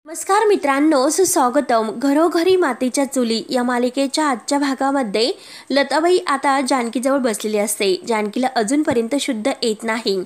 नमस्कार मित्रांनो, सुस्वागतम. घरोघरी मातीच्या चुली या मालिकेच्या आजच्या भागामध्ये लताबाई आता जानकीजवळ बसलेली असते. जानकीला अजूनपर्यंत शुद्ध येत नाही.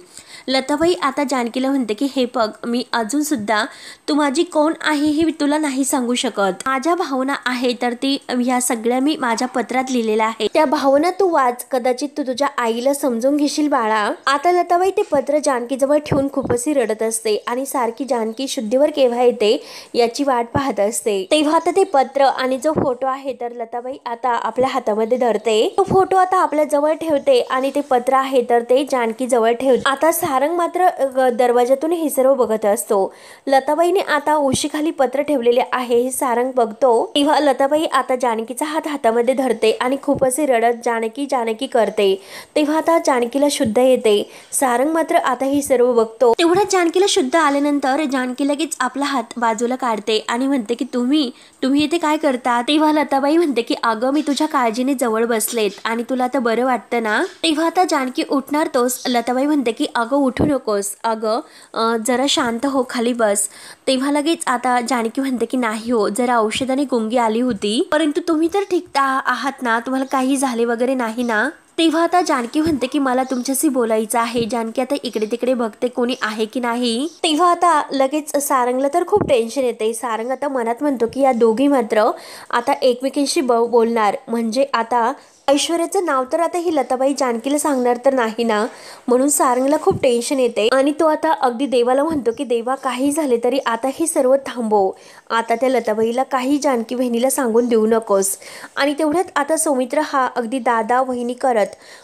लताबाई आता जानकीला म्हणते की हे बघ, मी अजून सुद्धा तू माझी कोण आहे हे तुला नाही सांगू शकत. माझ्या भावना आहे तर ती ह्या सगळ्या मी माझ्या पत्रात लिहिलेल्या आहे. त्या भावना तू वाच, कदाचित तू तुझ्या आईला समजून घेशील बाळा. आता लताबाई ते पत्र जानकीजवळ ठेवून खूपच रडत असते आणि सारखी जानकी शुद्धीवर केव्हा येते याची वाट पाहत असते. तेव्हा आता ते पत्र आणि जो फोटो आहे तर लताबाई आता आपल्या हातामध्ये धरते. तो फोटो आता आपल्या जवळ ठेवते आणि ते पत्र आहे तर ते जानकी जवळ ठेवते. आता सारंग मात्र दरवाजातून हे सर्व बघत असतो. लताबाईने आता उशीखाली पत्र ठेवलेले आहे हे सारंग बघतो. तेव्हा लताबाई आता जानकीचा हात हातामध्ये धरते आणि खूपच रडत जानकी जानकी करते. तेव्हा आता जानकीला शुद्ध येते. सारंग मात्र आता हे सर्व बघतो. तेवढ्या जानकीला शुद्ध आल्यानंतर जानकी लगेच आपला हात बाजूला काढते आणि म्हणते की तुम्ही इथे काय करता. तेव्हा लताबाई म्हणते की अगं, मी तुझ्या काळजीने जवळ बसलेत आणि तुला आता बरं वाटतं ना. तेव्हा आता जानकी उठणार तोच लताबाई म्हणते की अगं उठू नकोस, अगं जरा शांत हो, खाली बस. तेव्हा लगेच आता जानकी म्हणते की नाही हो, जरा औषधाने गुंगी आली होती, परंतु तुम्ही तर ठीक आहात ना, तुम्हाला काही झाले वगैरे नाही ना. तेव्हा आता जानकी म्हणते की मला तुमच्याशी बोलायचं आहे. जानकी आता इकडे तिकडे बघते कोणी आहे की नाही. तेव्हा आता लगेच सारंगला तर खूप टेन्शन येते. सारंग आता मनात म्हणतो की या दोघी मात्र आता एकमेकींशी बोलणार, म्हणजे आता ऐश्वर्याचं नाव तर आता ही लताबाई जानकीला सांगणार तर नाही ना. म्हणून सारंगला खूप टेन्शन येते आणि तो आता अगदी देवाला म्हणतो की देवा, काही झाले तरी आता हे सर्व थांबव. आता त्या लताबाईला काही जानकी बहिणीला सांगून देऊ नकोस. आणि तेवढ्यात आता सौमित्र हा अगदी दादा वहिनी करत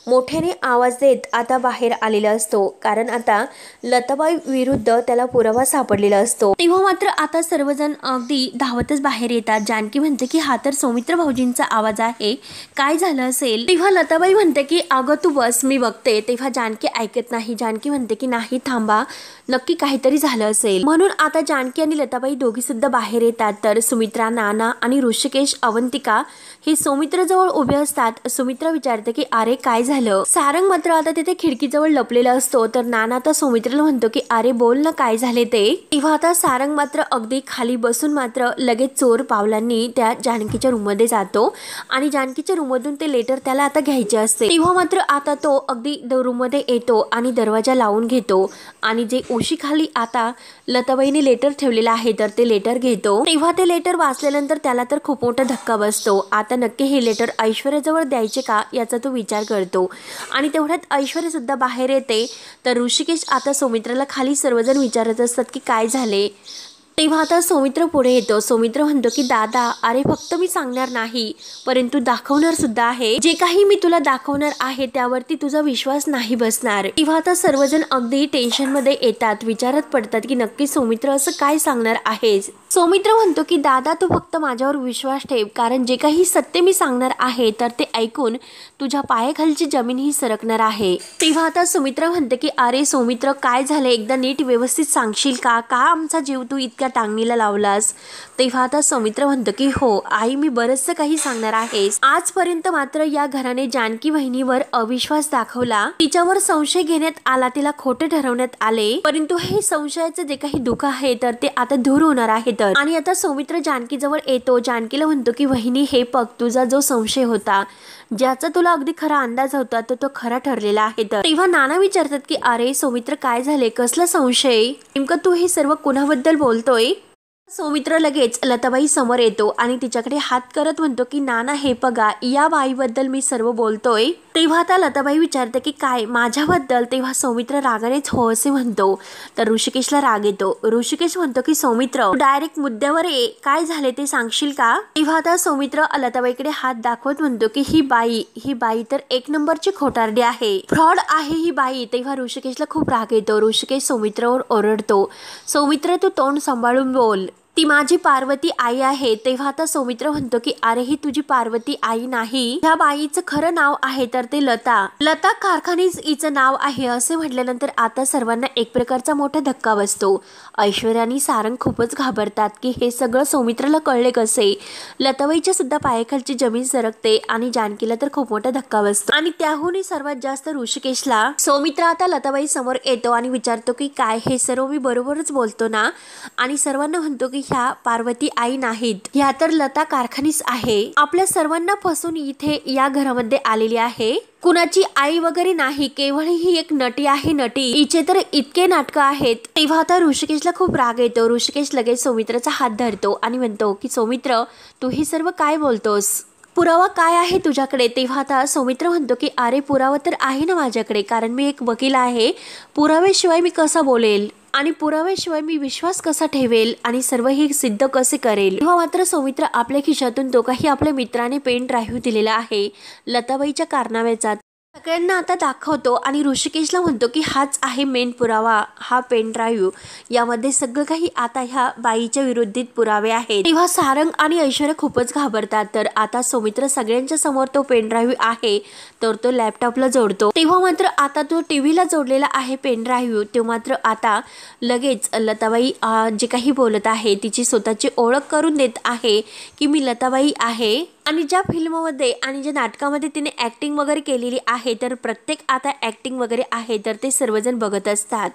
मोठ्याने आवाज देत आता बाहेर आलेला असतो, कारण आता लताबाई विरुद्ध त्याला पुरावा सापडलेला असतो. तेव्हा मात्र आता सर्वजण अगदी धावतच बाहेर येतात. जानकी म्हणते की हा तर सौमित्र भाऊजींचा आवाज आहे, काय झालं असेल. तेव्हा लताबाई म्हणते की अगं तू बस, मी बघते. तेव्हा जानकी ऐकत नाही. जानकी म्हणते की नाही थांबा, नक्की काहीतरी झालं असेल. म्हणून आता जानकी आणि लताबाई दोघी सुद्धा बाहेर येतात. तर सुमित्रा, नाना आणि ऋषिकेश, अवंतिका हे सौमित्र जवळ उभे असतात. सुमित्रा विचारते की अरे काय झालं. सारंग मात्र आता तिथे खिडकीजवळ लपलेला असतो. तर नाना आता सौमित्राला म्हणतो की अरे बोल ना, काय झाले ते. तेव्हा आता सारंग मात्र अगदी खाली बसून मात्र लगेच चोर पावलांनी त्या जानकीच्या रूम मध्ये जातो आणि जानकीच्या रूम मधून ते लेटर त्याला आता घ्यायचे असते. तेव्हा मात्र आता तो अगदी रूम मध्ये येतो आणि दरवाजा लावून घेतो आणि जे उशीखाली आता लताबाईने लेटर ठेवलेला आहे तर ते लेटर घेतो. तेव्हा ते लेटर वाचल्यानंतर त्याला तर खूप मोठा धक्का बसतो. आता नक्की हे लेटर ऐश्वर्याजवळ द्यायचे का याचा तो विचार करतो आणि तेवढ्यात ऐश्वर्या सुद्धा बाहेर येते. तर ऋषिकेश आता सौमित्राला खाली सर्वजण विचारत असतात की काय झाले. तेव्हा आता सौमित्र पुढे येतो. सौमित्र म्हणतो की दादा, अरे फक्त मी सांगणार नाही, परंतु दाखवणार सुद्धा आहे. जे काही मी तुला दाखवणार आहे त्यावरती तुझा विश्वास नाही बसणार. तेव्हा आता सर्वजण अगदी टेन्शन मध्ये येतात, विचारत पडतात की नक्की सौमित्र असं काय सांगणार आहे. सौमित्र म्हणतो की दादा, तू फक्त माझ्यावर विश्वास ठेव, कारण जे काही सत्य मी सांगणार आहे तर ते ऐकून तुझ्या पायाखालची जमीन ही सरकणार आहे. तेव्हा आता सौमित्र म्हणते की अरे सौमित्र, काय झालं, एकदा नीट व्यवस्थित सांगशील का आमचा जीव तू इतक्या टांगणीला लावलास. तेव्हा आता सौमित्र म्हणतो की हो आई, मी बरंचसं काही सांगणार आहे. आजपर्यंत मात्र या घराने जानकी बहिणीवर अविश्वास दाखवला, तिच्यावर संशय घेण्यात आला, तिला खोटे ठरवण्यात आले, परंतु हे संशयाचं जे काही दुःख आहे तर ते आता दूर होणार आहे. आणि आता सौमित्र जानकी जवळ येतो. जानकीला म्हणतो की वहिनी, हे बघ, तुझा जो संशय होता, ज्याचा तुला अगदी खरा अंदाज होता, तो खरा ठरलेला आहे. तेव्हा नाना विचारतात की अरे सौमित्र, काय झाले, कसला संशय, नेमकं तू हे सर्व कुणाबद्दल बोलतोय. सौमित्र लगेच लताबाई समोर येतो आणि तिच्याकडे हात करत म्हणतो की नाना, हे बघा, या बाईबद्दल मी सर्व बोलतोय. तेव्हा आता लताबाई विचारते की काय, माझ्याबद्दल. तेव्हा सौमित्र रागानेच हो असे म्हणतो. तर ऋषिकेशला राग येतो. ऋषिकेश म्हणतो की सौमित्र, डायरेक्ट मुद्द्यावर ये, काय झाले ते सांगशील का. तेव्हा आता सौमित्र लताबाईकडे हात दाखवत म्हणतो की ही बाई तर एक नंबरची खोटारडी आहे, फ्रॉड आहे ही बाई. तेव्हा ऋषिकेशला खूप राग येतो. ऋषिकेश सौमित्रावर ओरडतो, सौमित्र तू तोंड सांभाळून बोल, ती माझी पार्वती आई आहे. तेव्हा आता सौमित्र म्हणतो की अरे ही तुझी पार्वती आई नाही, ह्या बाईचं खरं नाव आहे तर ते लता कारखानीच हिचं नाव आहे. असे म्हटल्यानंतर आता सर्वांना एक प्रकारचा मोठा धक्का बसतो. ऐश्वर्या आणि सारंग खूपच घाबरतात की हे सगळं सौमित्राला कळले कसे. लताबाईच्या सुद्धा पायाखालची जमीन सरकते आणि जानकीला तर खूप मोठा धक्का बसतो आणि त्याहूनही सर्वात जास्त ऋषिकेशला. सौमित्र आता लताबाई समोर येतो आणि विचारतो की काय, हे सर्व मी बरोबरच बोलतो ना. आणि सर्वांना म्हणतो की ह्या पार्वती आई नाहीत, ह्या तर लता कारखानीच आहे. आपल्या सर्वांना फसवून इथे या घरामध्ये आलेली आहे. कुणाची आई वगैरे नाही, केवळ ही एक नटी आहे. नटी हिचे तर इतके नाटकं आहेत. तेव्हा आता ऋषिकेशला खूप राग येतो. ऋषिकेश लगेच सौमित्राचा हात धरतो आणि म्हणतो की सौमित्र, तू हे सर्व काय बोलतोस? पुरावा काय आहे तुझ्याकडे? तेव्हा आता सौमित्र म्हणतो की अरे पुरावा तर आहे ना माझ्याकडे, कारण मी एक वकील आहे. पुराव्याशिवाय मी कसा बोलेल आणि पुराव्याशिवाय मी विश्वास कसा ठेवेल आणि सर्व हे सिद्ध कसे करेल? तेव्हा मात्र सौमित्र आपल्या खिशातून तो काही आपल्या मित्राने पेन ड्राईव्ह दिलेला आहे लताबाईच्या कारनाम्याचा, सगळ्यांना आता दाखवतो आणि ऋषिकेशला म्हणतो की हाच आहे मेन पुरावा, हा पेन ड्राईव्ह. यामध्ये सगळं काही आता ह्या बाईच्या विरुद्धित पुरावे आहेत. तेव्हा सारंग आणि ऐश्वर्या खूपच घाबरतात. तर आता सौमित्र सगळ्यांच्या समोर तो पेन ड्राईव्ह आहे तर तो लॅपटॉपला जोडतो. तेव्हा मात्र आता तो टीव्हीला जोडलेला आहे पेन ड्राईव्ह. तो मात्र आता लगेच लताबाई जे काही बोलत आहे तिची स्वतःची ओळख करून देत आहे की मी लताबाई आहे. आणि ज्या फिल्ममध्ये आणि ज्या नाटकामध्ये तिने ॲक्टिंग वगैरे केलेली आहे तर प्रत्येक आता ॲक्टिंग वगैरे आहे तर ते सर्वजण बघत असतात,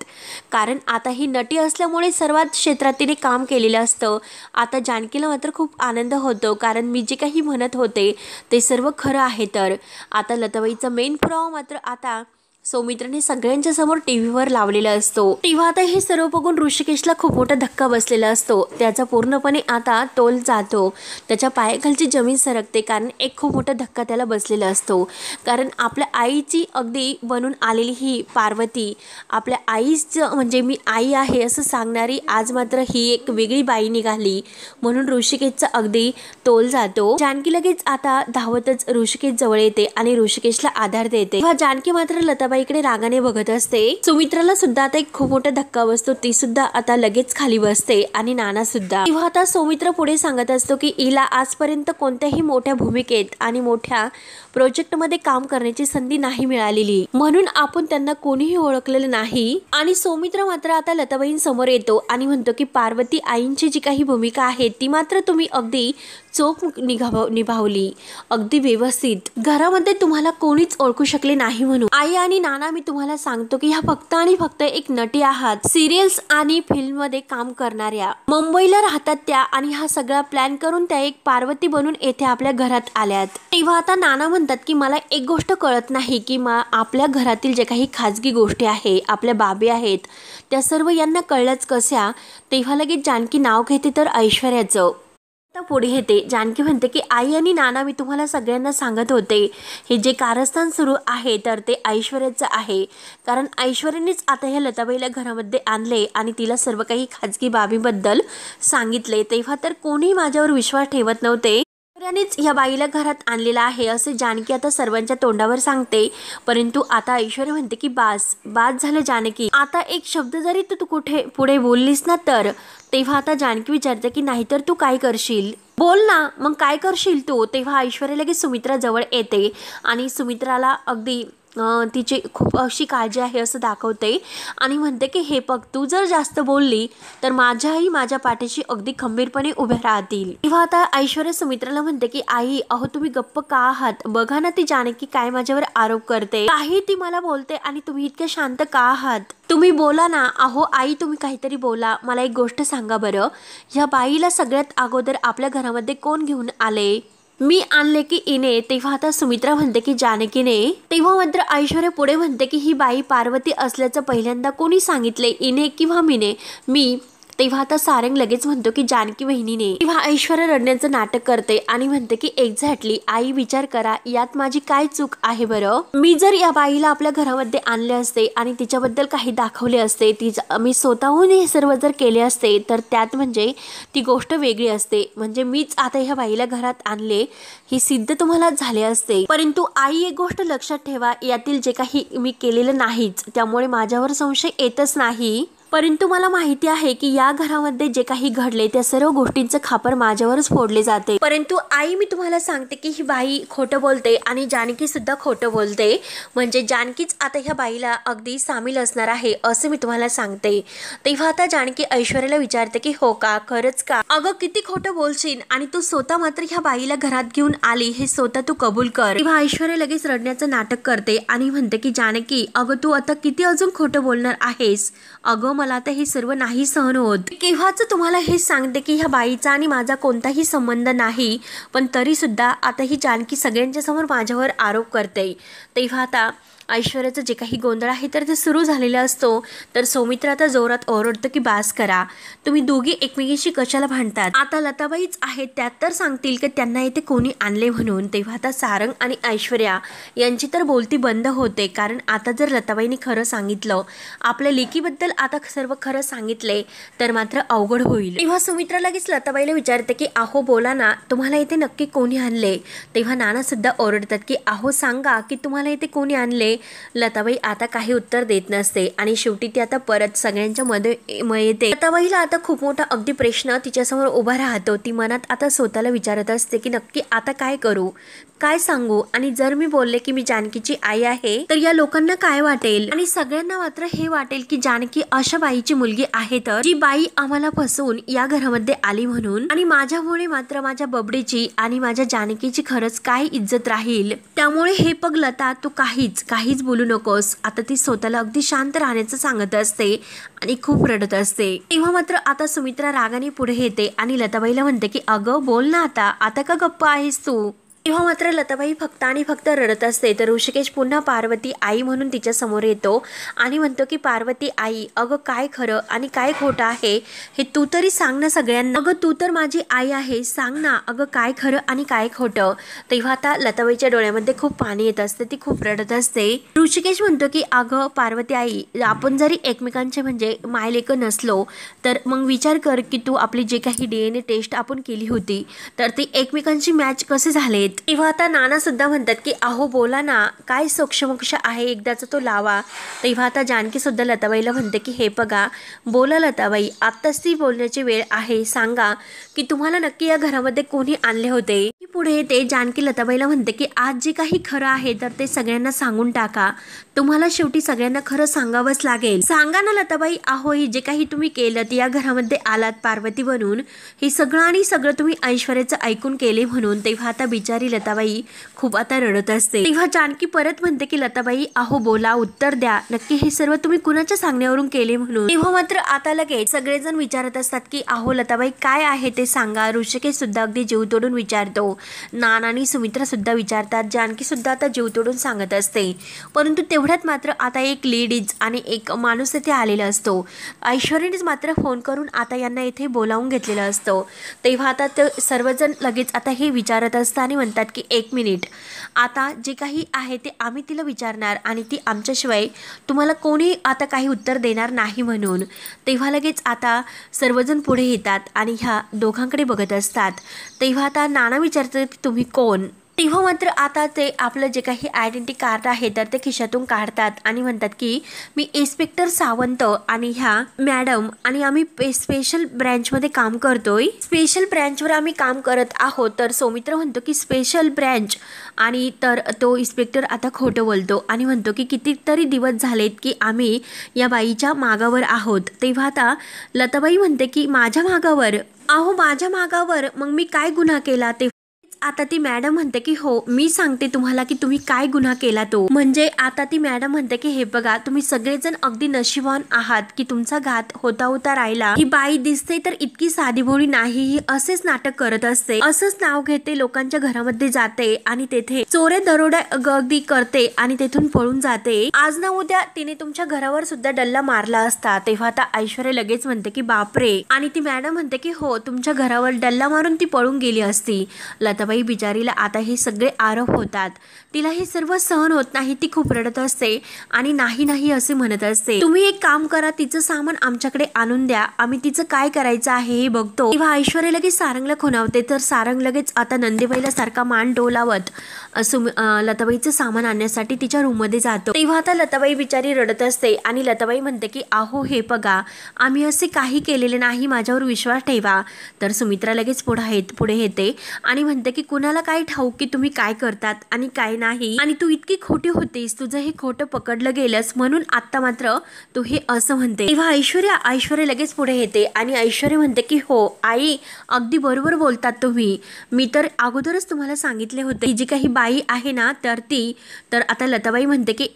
कारण आता ही नटी असल्यामुळे सर्वात क्षेत्रात तिने काम केलेलं असतं. आता जानकीला मात्र खूप आनंद होतो, कारण मी जे काही म्हणत होते ते सर्व खरं आहे. तर आता लताबाईचा मेन पुरावा मात्र आता सौमित्राने सगळ्यांच्या समोर टीव्हीवर लावलेला असतो. तेव्हा आता हे सर्व बघून ऋषिकेशला खूप मोठा धक्का बसलेला असतो. त्याचा पूर्णपणे आता तोल जातो, त्याच्या पायाखालची जमीन सरकते, कारण एक खूप मोठा धक्का त्याला बसलेला असतो. कारण आपल्या आईची अगदी बनून आलेली ही पार्वती, आपल्या आईचं म्हणजे मी आई आहे असं सांगणारी आज मात्र ही एक वेगळी बाई निघाली, म्हणून ऋषिकेशचा अगदी तोल जातो. जानकी लगेच आता धावतच ऋषिकेश जवळ येते आणि ऋषिकेशला आधार देते. जानकी मात्र लता इकडे रागाने बघत असते. सुमित्राला सुद्धा आता एक खूप मोठा धक्का बसतो, ती सुद्धा आता लगेच खाली बसते आणि नाना सुद्धा. तेव्हा आता सौमित्र पुढे सांगत असतो की हिला आजपर्यंत कोणत्याही मोठ्या भूमिकेत आणि मोठ्या प्रोजेक्ट मध्ये काम करण्याची संधी नाही मिळालेली, म्हणून आपण त्यांना कोणीही ओळखलेलं नाही. आणि सौमित्र मात्र आता लताबाईंसमोर येतो आणि म्हणतो की पार्वती आईंची जी काही भूमिका आहे ती मात्र तुम्ही अगदी चोख निभावली, अगदी व्यवस्थित. घरामध्ये तुम्हाला कोणीच ओळखू शकले नाही म्हणून. आई आणि नाना, मी तुम्हाला सांगतो की ह्या फक्त आणि फक्त एक नटी आहात, सिरियल्स आणि फिल्म मध्ये काम करणाऱ्या. मुंबईला राहतात त्या आणि हा सगळा प्लॅन करून त्या एक पार्वती बनून येथे आपल्या घरात आल्यात. तेव्हा आता नाना म्हणतात की मला एक गोष्ट कळत नाही की आपल्या घरातील जे काही खाजगी गोष्टी आहे, आपल्या बाबी आहेत, त्या सर्व यांना कळल्याच कशा? तेव्हा लगेच जानकी नाव घेते तर ऐश्वर्याचं. पुढे येते. जानकी म्हणते की आई आणि नाना, मी तुम्हाला सगळ्यांना सांगत होते हे जे कारस्थान सुरू आहे तर ते ऐश्वर्याचं आहे, कारण ऐश्वर्यानेच आता ह्या लताबाईला घरामध्ये आणले आणि तिला सर्व काही खाजगी बाबीबद्दल सांगितले. तेव्हा तर कोणी माझ्यावर विश्वास ठेवत नव्हते, ऐश्वर्यानेच या बाईला घरात आणलेला आहे असे जानकी आता सर्वांच्या तोंडावर सांगते. परंतु आता ऐश्वर्या म्हणते की बास झालं जानकी, आता एक शब्द जरी तू कुठे पुढे बोललीस ना तर. तेव्हा आता जानकी विचारते की नाहीतर तू काय करशील? बोल ना, मग काय करशील तू? तेव्हा ऐश्वर्या लगेच सुमित्रा जवळ येते आणि सुमित्राला अगदी तिची खूप अशी काळजी आहे असं दाखवते आणि म्हणते की हे बघ, तू जर जास्त बोलली तर माझ्याही माझ्या पाठीशी अगदी खंबीरपणे उभे राहतील. तेव्हा आता ऐश्वर्या सुमित्राला म्हणते की आई, अहो तुम्ही गप्प का आहात? बघा ना ती जानकी काय माझ्यावर आरोप करते, काही ती मला बोलते आणि तुम्ही इतके शांत का आहात? तुम्ही बोला ना. अहो आई, तुम्ही काहीतरी बोला. मला एक गोष्ट सांगा बरं, ह्या बाईला सगळ्यात अगोदर आपल्या घरामध्ये कोण घेऊन आले? मी आणले की इने? तेव्हा आता सुमित्रा म्हणते की जानकीने. तेव्हा मात्र ऐश्वर्या पुढे म्हणते की ही बाई पार्वती असल्याचं पहिल्यांदा कोणी सांगितले, इने किंवा मीने? मी. तेव्हा आता सारंग लगेच म्हणतो की जानकी बहिणीने. तेव्हा ऐश्वर्या रडण्याचं नाटक करते आणि म्हणते की एक्झॅक्टली आई, विचार करा यात माझी काय चूक आहे बरं? मी जर या बाईला आपल्या घरामध्ये आणले असते आणि तिच्याबद्दल काही दाखवले असते, मी स्वतःहून हे सर्व जर केले असते तर त्यात म्हणजे ती गोष्ट वेगळी असते, म्हणजे मीच आता ह्या बाईला घरात आणले ही सिद्ध तुम्हाला झाले असते. परंतु आई, एक गोष्ट लक्षात ठेवा, यातील जे काही मी केलेलं नाहीच, त्यामुळे माझ्यावर संशय येतच नाही. परंतु मला माहिती आहे की या घरामध्ये जे काही घडले त्या सर्व गोष्टींचं खापर माझ्यावरच फोडले जाते. परंतु आई, मी तुम्हाला सांगते की ही बाई खोटं बोलते आणि जानकी सुद्धा खोटं बोलते, म्हणजे जानकीच आता ह्या बाईला अगदी सामील असणार आहे असं मी तुम्हाला सांगते. तेव्हा आता जानकी ऐश्वर्याला विचारते की हो का, खरंच का? अगं किती खोटं बोलशील, आणि तू स्वतः मात्र ह्या बाईला घरात घेऊन आली हे स्वतः तू कबूल कर. तेव्हा ऐश्वर्या लगेच रडण्याचं नाटक करते आणि म्हणते की जानकी, अगं तू आता किती अजून खोटं बोलणार आहेस? अगं मला आता हे सर्व नाही सहन होत. केव्हाच तुम्हाला हे सांगते की ह्या बाईचा आणि माझा कोणताही संबंध नाही, पण तरी सुद्धा आता ही जानकी सगळ्यांच्या समोर माझ्यावर आरोप करते. तेव्हा आता ऐश्वर्याचं जे काही गोंधळ आहे तर ते सुरू झालेला असतो. तर सौमित्र आता जोरात ओरडतो की बास करा, तुम्ही दोघी एकमेकींशी कशाला भांडतात. आता लताबाईच आहेत त्यात तर सांगतील की त्यांना इथे कोणी आणले म्हणून. तेव्हा आता सारंग आणि ऐश्वर्या यांची तर बोलती बंद होते, कारण आता जर लताबाईंनी खरं सांगितलं, आपल्या लेकीबद्दल आता सर्व खरं सांगितले तर मात्र अवघड होईल. तेव्हा सुमित्रा लगेच लताबाईला विचारते की अहो बोला ना, तुम्हाला इथे नक्की कोणी आणले. तेव्हा नाना सुद्धा ओरडतात की अहो सांगा की तुम्हाला इथे कोणी आणले. लताबाई आता काही उत्तर देत नसते आणि शेवटी ती आता परत सगळ्यांच्या मध्ये येते. लताबाईला आता खूप मोठा अगदी प्रश्न तिच्यासमोर उभा राहतो. ती मनात आता स्वतःला विचारत असते की नक्की आता काय करू, काय सांगू, आणि जर मी बोलले की मी जानकीची आई आहे तर या लोकांना काय वाटेल. आणि सगळ्यांना मात्र हे वाटेल की जानकी अशा बाईची मुलगी आहे, तर जी बाई आम्हाला फसवून या घरामध्ये आली म्हणून. आणि माझ्यामुळे मात्र माझ्या बबडीची आणि माझ्या जानकीची खरंच काय इज्जत राहील. त्यामुळे हे बघ लता, तू काहीच बोलू नकोस. आता ती स्वतःला अगदी शांत राहण्याचं सांगत असते आणि खूप रडत असते. तेव्हा मात्र आता सुमित्रा रागाने पुढे येते आणि लताबाईला म्हणते की अगं बोल ना, आता का गप्प आहेस तू. तेव्हा मात्र लताबाई फक्त आणि फक्त रडत असते. तर ऋषिकेश पुन्हा पार्वती आई म्हणून तिच्या समोर येतो आणि म्हणतो की पार्वती आई, अगं काय खरं आणि काय खोटं आहे हे तू तरी सांग ना सगळ्यांना. अगं तू तर माझी आई आहे, सांग ना अगं काय खरं आणि काय खोटं. तेव्हा आता लताबाईच्या डोळ्यामध्ये खूप पाणी येत असते, ती खूप रडत असते. ऋषिकेश म्हणतो की अगं पार्वती आई, आपण जरी एकमेकांचे म्हणजे मायलेक नसलो तर मग विचार कर की तू आपली जे काही DNA टेस्ट आपण केली होती तर ती एकमेकांची मॅच कसे झालेत. तेव्हा आता नाना सुद्धा म्हणतात की अहो बोला ना, काय सोक्षमोक्ष आहे एकदाचा तो लावा. तेव्हा आता जानकी सुद्धा लताबाईला म्हणते की हे बघा, बोला लताबाई, आत्ताच ती बोलण्याची वेळ आहे, सांगा की तुम्हाला नक्की या घरामध्ये कोणी आणले होते. पुढे ते जानकी लताबाईला म्हणते की आज जे काही खरं आहे तर ते सगळ्यांना सांगून टाका, तुम्हाला शेवटी सगळ्यांना खरं सांगावंच लागेल. सांगा ना लताबाई, अहो हे जे काही तुम्ही केलं, या घरामध्ये आलात पार्वती बनून, हे सगळं आणि सगळं तुम्ही ऐश्वर्याचं ऐकून केले म्हणून. तेव्हा आता बिचारी लताबाई खूप आता रडत असते. तेव्हा जानकी परत म्हणते की लताबाई अहो बोला, उत्तर द्या, नक्की हे सर्व तुम्ही कुणाच्या सांगण्यावरून केले म्हणून. तेव्हा मात्र आता लगेच सगळेजण विचारत असतात की अहो लताबाई काय आहे ते सांगा. ऋषिकेश सुद्धा अगदी जीव तोडून विचारतो, नाना आणि सुमित्रा सुद्धा विचारतात, जानकी सुद्धा आता जीव तोडून सांगत असते. परंतु तेवढ्यात मात्र आता एक लेडीज आणि एक माणूस इथे आलेला असतो. ऐश्वर्यानेच मात्र फोन करून आता यांना इथे बोलावून घेतलेलं असतं. तेव्हा आता ते सर्वजण लगेच आता हे विचारत असतात आणि म्हणतात की 1 मिनिट, आता जे काही आहे ते आम्ही तिला विचारणार आणि ती आमच्याशिवाय तुम्हाला कोणी आता काही उत्तर देणार नाही म्हणून. तेव्हा लगेच आता सर्वजण पुढे येतात आणि ह्या दोघांकडे बघत असतात. तेव्हा आता नाना विचारतात की तुम्ही कोण. तेव्हा मात्र आता ते आपलं जे काही आयडेंटिटी कार्ड आहे तर ते खिशातून काढतात आणि म्हणतात की मी इन्स्पेक्टर सावंत आणि ह्या मॅडम आणि आम्ही स्पेशल ब्रँचमध्ये काम करतोय, स्पेशल ब्रँचवर आम्ही काम करत आहोत. तर सौमित्र म्हणतो की स्पेशल ब्रँच, आणि तर तो इन्स्पेक्टर आता खोटं बोलतो आणि म्हणतो की कितीतरी दिवस झालेत की आम्ही या बाईच्या मागावर आहोत. तेव्हा आता लताबाई म्हणते की माझ्या मागावर, अहो माझ्या मागावर, मग मी काय गुन्हा केला. ते आता ती मॅडम म्हणते की हो मी सांगते तुम्हाला की तुम्ही काय गुन्हा केला तो. म्हणजे आता ती मॅडम म्हणते की हे बघा, तुम्ही सगळेजण अगदी नशिबान आहात की तुमचा घात होता राहिला. ही बाई दिसते तर इतकी साधीभोळी नाही, ही असेच नाटक करत असते, असंच नाव घेते, लोकांच्या घरामध्ये जाते आणि तेथे चोऱ्या दरोड्या अगदी करते आणि तेथून पळून जाते. आज ना उद्या तिने तुमच्या घरावर सुद्धा डल्ला मारला असता. तेव्हा आता ऐश्वर्या लगेच म्हणते की बापरे, आणि ती मॅडम म्हणते की हो तुमच्या घरावर डल्ला मारून ती पळून गेली असती. लताबाई बिचारीला आता हे सगळे आरोप होतात, तिला हे सर्व सहन होत नाही, ती खूप रडत असते आणि नाही असे म्हणत असते. तुम्ही एक काम करा, तिचं सामान आमच्याकडे आणून द्या, आम्ही तिचं काय करायचं आहे हे बघतो. तेव्हा ऐश्वर्या लगेच सारंगला खुणावते. तर सारंग लगेच आता नंदीबाईला सारखा मान डोलावत लताबाईचं सामान आणण्यासाठी तिच्या रूम मध्ये जातो. तेव्हा आता लताबाई बिचारी रडत असते आणि लताबाई म्हणते की अहो हे बघा, आम्ही असे काही केलेले नाही, माझ्यावर विश्वास ठेवा. तर सुमित्रा लगेच पुढे येते आणि म्हणते की कुणाला काय ठाऊक की तुम्ही काय करतात आणि काय नाही, आणि तू इतकी खोटी होतीस, तुझं हे खोटं पकडलं गेलंस म्हणून आता मात्र तू हे असं म्हणते. तेव्हा ऐश्वर्या लगेच पुढे येते आणि ऐश्वर्या म्हणते की हो आई, अगदी बरोबर बोलतात तुम्ही. मी तर अगोदरच तुम्हाला सांगितले होते की जी काही बाई आहे ना तर आता लताबाई म्हणते की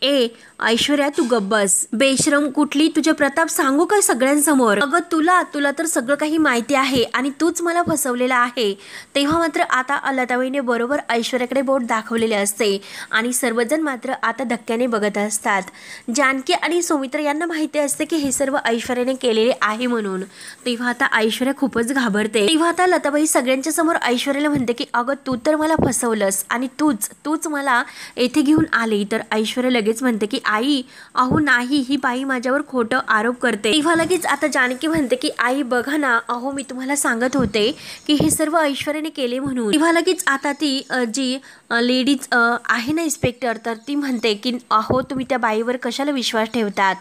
ऐश्वर्या तू गप्प बस, बेशरम कुठली, तुझे प्रताप सांगू काय सगळ्यांसमोर? अगं तुला तर सगळं काही माहिती आहे आणि तूच मला फसवलेला आहे. तेव्हा मात्र आता लताबाईने बरोबर ऐश्वर्याकडे बोट दाखवलेले असते आणि सर्वजण मात्र आता धक्क्याने बघत असतात. जानकी आणि सौमित्र यांना माहिती असते की हे सर्व ऐश्वर्याने केलेले आहे म्हणून. तेव्हा आता ऐश्वर्या खूपच घाबरते. तेव्हा आता लताबाई सगळ्यांच्या समोर ऐश्वर्याला म्हणते की अगं तू तर मला फसवलंस आणि तूच मला येथे घेऊन आली. तर ऐश्वर्या लगेच म्हणते की आई अहो नाही, ही बाई माझ्यावर खोटं आरोप करते. तेव्हा लगेच आता जानकी म्हणते की आई बघा ना, अहो मी तुम्हाला सांगत होते की हे सर्व ऐश्वर्याने केले म्हणून. तेव्हा लगेच आता ती जी लेडीज आहे ना इन्स्पेक्टर, तर ती म्हणते की अहो तुम्ही त्या बाईवर कशाला विश्वास ठेवतात,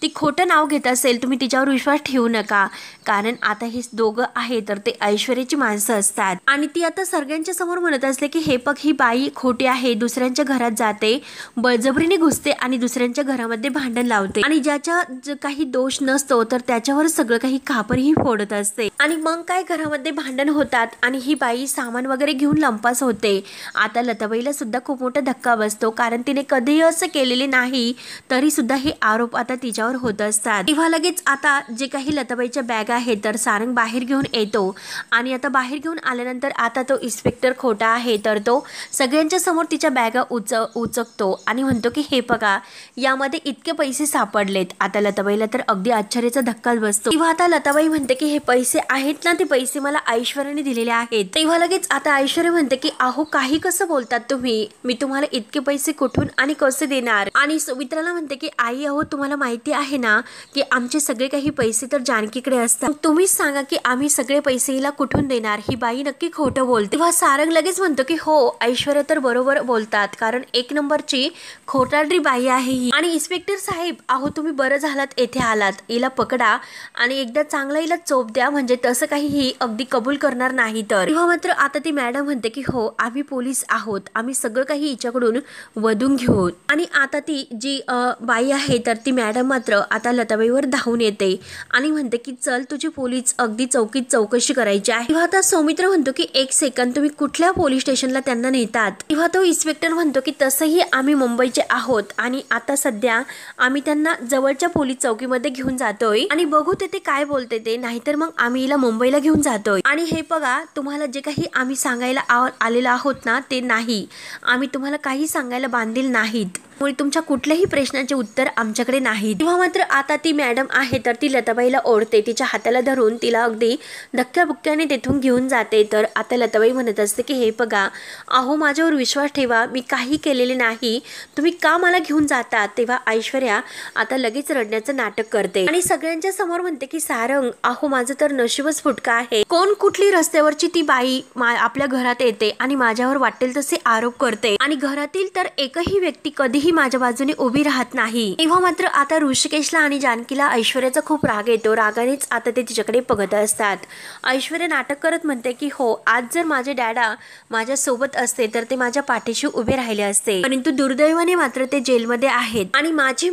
ती खोटं नाव घेत असेल, तुम्ही तिच्यावर विश्वास ठेवू नका. कारण आता हे दोघं आहे तर ते ऐश्वर्याची माणसं असतात आणि ती आता सगळ्यांच्या समोर म्हणत असते की हे बघ ही बाई खोटी आहे, दुसऱ्यांच्या घरात जाते, बळजबरीने घुसते आणि दुसऱ्यांच्या घरामध्ये भांडण लावते आणि ज्याच्या काही दोष नसतो तर त्याच्यावर सगळं काही खापरही फोडत असते आणि मग काय घरामध्ये भांडण होतात आणि ही बाई सामान वगैरे घेऊन लंपास होते. आता लताबाईला सुद्धा खूप मोठा धक्का बसतो कारण तिने कधीही असं केलेले नाही, तरी सुद्धा हे आरोप आता तिच्यावर होत असतात. तेव्हा लगेच आता जे काही लताबाईच्या बॅग आहे तर सारंग बाहेर घेऊन येतो आणि आता बाहेर घेऊन आल्यानंतर आता तो इन्स्पेक्टर खोटा आहे तर तो सगळ्यांच्या समोर तिच्या बॅगा उचकतो आणि म्हणतो की हे बघा यामध्ये इतके पैसे सापडलेत. आता लताबाईला तर अगदी आश्चर्याचा धक्काच बसतो. तेव्हा आता लताबाई म्हणते की हे पैसे आहेत ना, ते पैसे मला ऐश्वर्याने दिलेले आहेत. तेव्हा लगेच आता ऐश्वर्या म्हणते की अहो काही कसं बोलतात तुम्ही, मी तुम्हाला इतके पैसे कुठून आणि कसे देणार. आणि सौमित्राला म्हणते की आई अहो तुम्हाला माहिती आहे ना की आमचे सगळे काही पैसे तर जानकीकडे असतात, तुम्हीच सांगा की आम्ही सगळे पैसे हिला कुठून देणार, ही बाई नक्की खोटं बोलते. तेव्हा सारंग लगेच म्हणतो की हो ऐश्वर्या तर बरोबर बोलतात, कारण एक नंबरची खोटारडी बाई आहे ही. आणि इन्स्पेक्टर साहेब अहो तुम्ही बरं झालात येथे आलात, हिला पकडा आणि एकदा चांगला हिला चोप द्या, म्हणजे तसं काही ही अगदी कबूल करणार नाही. तर तेव्हा मात्र आता ती मॅडम म्हणते की हो आम्ही पोलीस आहोत, आम्ही सगळं काही हिच्याकडून वधून घेऊ. आणि आता ती जी बाई आहे तर ती मॅडम मात्र आता लताबाईवर धावून येते आणि म्हणते की चल तुझी पोलीस अगदी चौकीत चौकशी करायची आहे. तेव्हा आता सौमित्र म्हणतो की एक सेकंद, तुम्ही कुठल्या पोलीस स्टेशनला त्यांना नेतात. तेव्हा तो इन्स्पेक्टर म्हणतो की तसंही आम्ही मुंबईचे आहोत आणि आता सध्या आम्ही त्यांना जवळच्या पोलीस चौकीमध्ये घेऊन जातोय आणि बघू ते काय बोलते ते, नाहीतर मग आम्ही हिला मुंबईला घेऊन जातोय. आणि हे बघा तुम्हाला जे काही आम्ही सांगायला आलेलो आहोत ना ते नाही, आम्ही तुम्हाला काही सांगायला बांधील नाहीत, तुमच्या कुठल्याही प्रश्नाचे उत्तर आमच्याकडे नाही. तेव्हा मात्र आता ती मॅडम आहे तर ती लताबाईला ओढते, तिच्या हाताला धरून तिला अगदी धक्क्याबुक्क्याने तेथून घेऊन जाते. तर आता लताबाई म्हणत असते की हे बघा अहो माझ्यावर विश्वास ठेवा, मी काही केलेले नाही, तुम्ही का मला घेऊन जाता. तेव्हा ऐश्वर्या आता लगेच रडण्याचं नाटक करते आणि सगळ्यांच्या समोर म्हणते की सारंग अहो माझं तर नशीबच फुटका आहे, कोण कुठली रस्त्यावरची ती बाई आपल्या घरात येते आणि माझ्यावर वाटेल तसे आरोप करते आणि घरातील तर एकही व्यक्ती कधीही माझ्या बाजूने उभी राहत नाही. तेव्हा मात्र आता ऋषिकेशला आणि जानकीला ऐश्वर्याचा खूप राग येतो, रागानेच आता ते तिच्याकडे बघत असतात. ऐश्वर्या नाटक करत म्हणते की हो आज जर माझे डॅडा माझ्या सोबत असते तर ते माझ्या पाठीशी उभे राहिले असते, परंतु दुर्दैवाने मात्र ते जेलमध्ये आहेत आणि माझी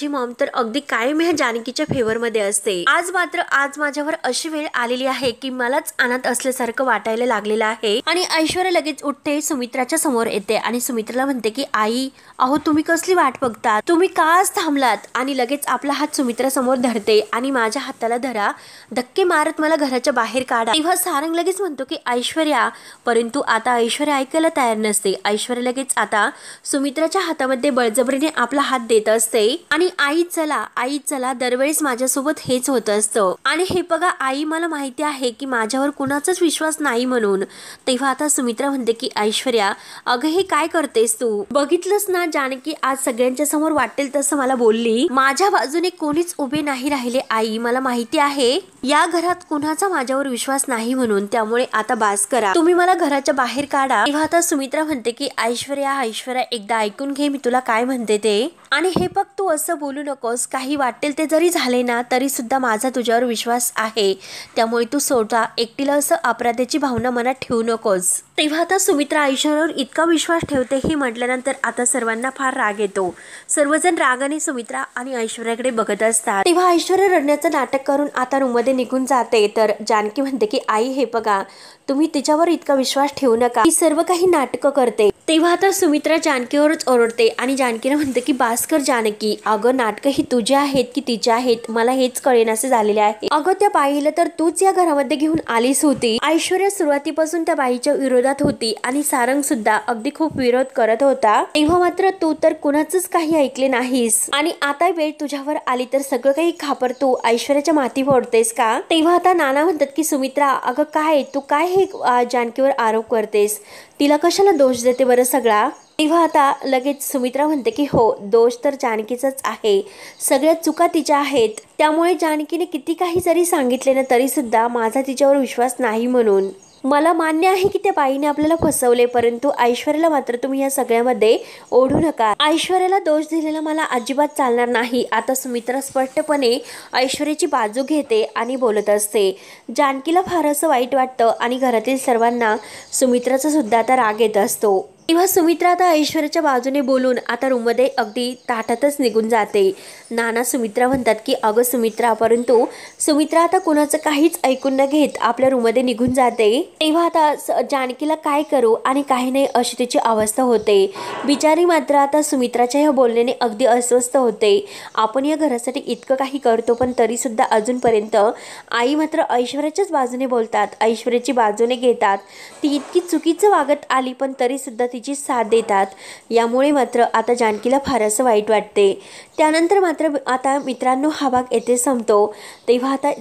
मॉम तर अगदी कायम ह्या जानकीच्या फेवर मध्ये असते. आज माझ्यावर अशी वेळ आलेली आहे की मलाच अनाथ असल्यासारखं वाटायला लागलेलं आहे. आणि ऐश्वर्या लगेच उठते, सुमित्राच्या समोर येते आणि सुमित्राला म्हणते की आई अहो तुम्ही कसली वाट बघता, तुम्ही का आज थांबलात. आणि लगेच आपला हात सुमित्रा समोर धरते आणि माझ्या हाताला धरा, धक्के मारत मला घराच्या बाहेर काढा. तेव्हा सारंग लगेच म्हणतो की ऐश्वर्या, परंतु आता ऐश्वर्या ऐकायला तयार नसते. ऐश्वर्या लगेच आता सुमित्राच्या हातामध्ये बळजबरीने आपला हात देत असते आणि आई चला दरवेळेस माझ्यासोबत हेच होत असतं आणि हे बघा आई मला माहिती आहे की माझ्यावर कुणाचाच विश्वास नाही म्हणून. तेव्हा आता सुमित्रा म्हणते की ऐश्वर्या अगं हे काय करतेस तू, बघितलंस ना जानकी आज सगळ्यांच्या समोर वाटेल तसं मला बोलली। माझ्या बाजूने कोणीच उभे नाही राहिले आई, मला माहिती आहे या घरात कुणाचा माझ्यावर विश्वास नाही म्हणून, त्यामुळे आता बास करा, तुम्ही मला घराच्या बाहेर काढा। तेव्हा आता सुमित्रा म्हणते की ऐश्वर्या एकदा ऐकून घे मी तुला काय म्हणते ते, आणि हे बघ तू असं बोलू नकोस, काही वाटेल ते जरी झाले ना तरी सुद्धा माझा तुझ्यावर विश्वास आहे, त्यामुळे तू स्वतः एकटीला असं अपराधाची भावना मनात ठेवू नकोस। तेव्हा आता सुमित्रा ऐश्वर्यावर इतका विश्वास ठेवते हे म्हटल्यानंतर आता सर्वांना फार राग येतो। सर्वजण रागाने सुमित्रा आणि ऐश्वर्याकडे बघत असतात। तेव्हा ऐश्वर्या रडण्याचं नाटक करून आता रूममध्ये निघून जाते, तर जानकी म्हणते की आई हे बघा तुम्ही तिच्यावर इतका विश्वास ठेवू नका, ती सर्व काही नाटकं करते। तेव्हा आता सुमित्रा जानकीवरच ओरडते आणि जानकीला म्हणते की बास्कर जानकी, अगं नाटकं ही तुझी आहेत की तिची आहेत मला हेच कळेनासे झालेले आहे। अगं त्या बाईला तर तूच या घरामध्ये घेऊन आलीस होती। ऐश्वर्या सुरुवातीपासून त्या बाईच्या विरोधात होती आणि सारंग सुद्धा अगदी खूप विरोध करत होता, तेव्हा मात्र तू तर कुणाचंच काही ऐकले नाहीस आणि आता वेळ तुझ्यावर आली तर सगळं काही खापर तू ऐश्वर्याच्या माती फोडतेस का। तेव्हा आता नाना म्हणतात की सुमित्रा अगं काय तू काय हे जानकीवर आरोप करतेस, तिला कशाला दोष देते बरं सगळा। तेव्हा आता लगेच सुमित्रा म्हणते की हो दोष तर जानकीचाच आहे, सगळ्या चुका तिच्या आहेत, त्यामुळे जानकीने किती काही जरी सांगितले ना तरी सुद्धा माझा तिच्यावर विश्वास नाही म्हणून। मला मान्य आहे की त्या बाईने आपल्याला फसवले, परंतु ऐश्वर्याला मात्र तुम्ही या सगळ्यामध्ये ओढू नका, ऐश्वर्याला दोष दिलेला मला अजिबात चालणार नाही। आता सुमित्रा स्पष्टपणे ऐश्वर्याची बाजू घेते आणि बोलत असते। जानकीला फार असं वाईट वाटतं आणि घरातील सर्वांना सुमित्राचा सुद्धा आता राग येत असतो। तेव्हा सुमित्रा आता ऐश्वर्याच्या बाजूने बोलून आता रूममध्ये अगदी ताटातच निघून जाते। नाना सुमित्रा म्हणतात की अगं सुमित्रा, परंतु सुमित्रा आता कुणाचं काहीच ऐकून न घेत आपल्या रूममध्ये निघून जाते। तेव्हा आता जानकीला काय करू आणि काही नाही अशी तिची अवस्था होते। बिचारी मात्र आता सुमित्राच्या ह्या बोलण्याने अगदी अस्वस्थ होते। आपण या घरासाठी इतकं काही करतो पण तरी सुद्धा अजूनपर्यंत आई मात्र ऐश्वर्याच्याच बाजूने बोलतात, ऐश्वर्याची बाजूने घेतात, ती इतकी चुकीचं वागत आली पण तरी सुद्धा तिची साथ देतात, यामुळे मात्र आता जानकीला फार असं वाईट वाटते। त्यानंतर मात्र आता मित्रांनो हा भाग येथे संपतो। तेव्हा आता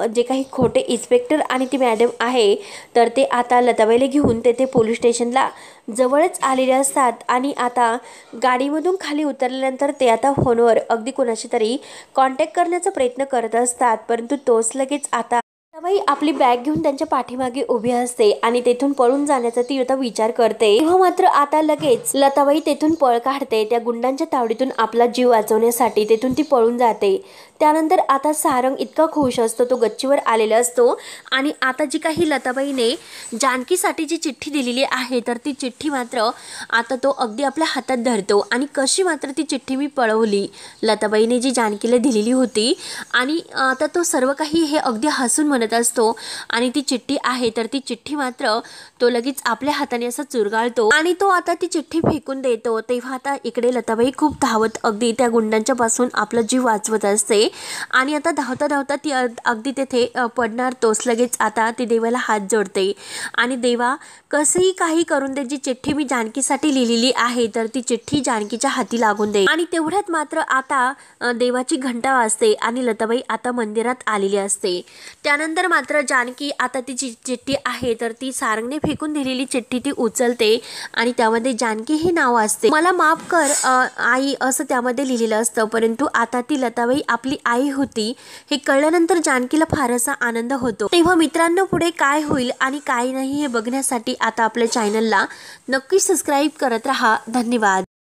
जे काही खोटे इन्स्पेक्टर आणि ती मॅडम आहे तर ते आता लताबाईला घेऊन तेथे पोलीस स्टेशनला जवळच आलेले असतात आणि आता गाडीमधून खाली उतरल्यानंतर ते आता फोनवर अगदी कोणाशी तरी कॉन्टॅक्ट करण्याचा प्रयत्न करत असतात, परंतु तोच लगेच आता लताबाई आपली बॅग घेऊन त्यांच्या पाठीमागे उभी असते आणि तेथून पळून जाण्याचा ती आता विचार करते। तेव्हा मात्र आता लगेच लताबाई तेथून पळ काढते, त्या गुंडांच्या तावडीतून आपला जीव वाचवण्यासाठी तेथून ती पळून जाते। त्यानंतर आता सारंग इतका खुश असतो, तो गच्चीवर आलेला असतो आणि आता जी काही लताबाईने जानकीसाठी जी चिठ्ठी दिलेली आहे तर ती चिठ्ठी मात्र आता तो अगदी आपल्या हातात धरतो आणि कशी मात्र ती चिठ्ठी मी पळवली लताबाईने जी जानकीला दिलेली होती, आणि आता तो सर्व काही हे अगदी हसून म्हणत असतो आणि ती चिठ्ठी आहे तर ती चिठ्ठी मात्र तो लगेच आपल्या हाताने असा चुरगाळतो आणि तो आता ती चिठ्ठी फेकून देतो। तेव्हा आता इकडे लताबाई खूप धावत अगदी त्या गुंडांच्या पासून आपला जीव वाचवत असते आणि आता धावता धावता ती अगदी तेथे पडणार, तोच लगेच आता ती देवाला हात जोडते आणि देवा कसंही काही करून दे, जी चिठ्ठी मी जानकीसाठी लिहिलेली आहे तर ती चिठ्ठी जानकीच्या हाती लागून दे। आणि तेवढ्यात मात्र आता देवाची घंटा वाजते आणि लताबाई आता मंदिरात आलेली असते। त्यानंतर मात्र जानकी आता ती चिठ्ठी आहे तर ती सारंगने फेकून दिलेली चिठ्ठी ती उचलते आणि त्यामध्ये जानकी हे नाव असते। मला माफ कर आई असं त्यामध्ये लिहिलेलं असतं, परंतु आता ती लताबाई आपली आई होती हे कळल्यानंतर जानकीला फार असा आनंद होतो। तेव्हा मित्रांनो पुढे काय होईल आणि काय नाही हे बघण्यासाठी आता आपल्या चॅनलला नक्की सबस्क्राईब करत राहा। धन्यवाद।